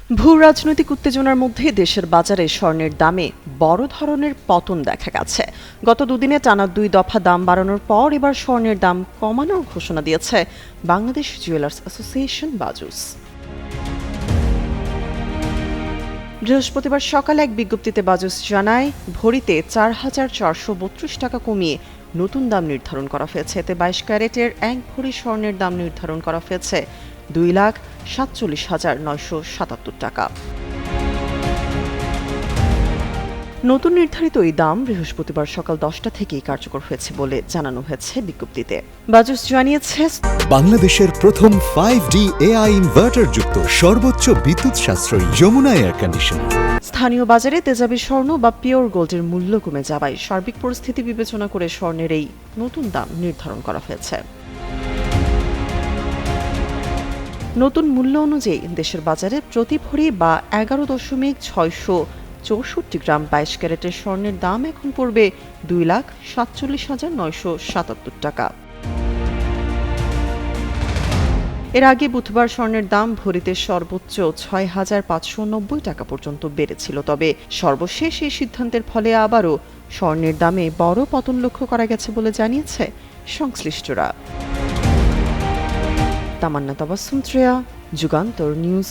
ভূ রাজনৈতিক উত্তেজনার মধ্যে দেশের বাজারে স্বর্ণের দামে বড় ধরনের পতন দেখা গেছে। গত দুদিনে টানা 2 দফা দাম বাড়ানোর পর এবার স্বর্ণের দাম কমানোর ঘোষণা দিয়েছে বাংলাদেশ জুয়েলার্স অ্যাসোসিয়েশন বাজুস। বৃহস্পতিবার সকালে এক বিজ্ঞপ্তিতে বাজুস জানায়, ভরিতে 4,432 টাকা কমিয়ে নতুন দাম নির্ধারণ করা হয়েছে। এতে 22 ক্যারেটের 1 ভরি স্বর্ণের দাম নির্ধারণ করা হয়েছে 2,47,977 টাকা। নতুন নির্ধারিত এই দাম বৃহস্পতিবার সকাল 10টা থেকেই কার্যকর হয়েছে বলে জানানো হয়েছে বিজ্ঞপ্তিতে। বাজুস জানিয়েছে, বাংলাদেশের প্রথম 5D AI ইনভার্টার যুক্ত সর্বোচ্চ বিদ্যুৎ সাশ্রয়ী যমুনা এয়ার কন্ডিশনার। স্থানীয় বাজারে তেজাবি স্বর্ণ বা পিওর গোল্ডের মূল্য কমে যাওয়ায় সার্বিক পরিস্থিতি বিবেচনা করে স্বর্ণের এই নতুন দাম নির্ধারণ করা হয়েছে। নতুন মূল্য অনুযায়ী দেশের বাজারে প্রতি ভরি বা 11,664 গ্রাম 22 ক্যারেটের স্বর্ণের দাম এখন পড়বে 2,47,977 টাকা। এর আগে বুধবার স্বর্ণের দাম ভরিতে সর্বোচ্চ 6,590 টাকা পর্যন্ত বেড়েছিল। তবে সর্বশেষ এই সিদ্ধান্তের ফলে আবারও স্বর্ণের দামে বড় পতন লক্ষ্য করা গেছে বলে জানিয়েছে সংশ্লিষ্টরা। তামান্না তাবাসসুম, যুগান্তর নিউজ।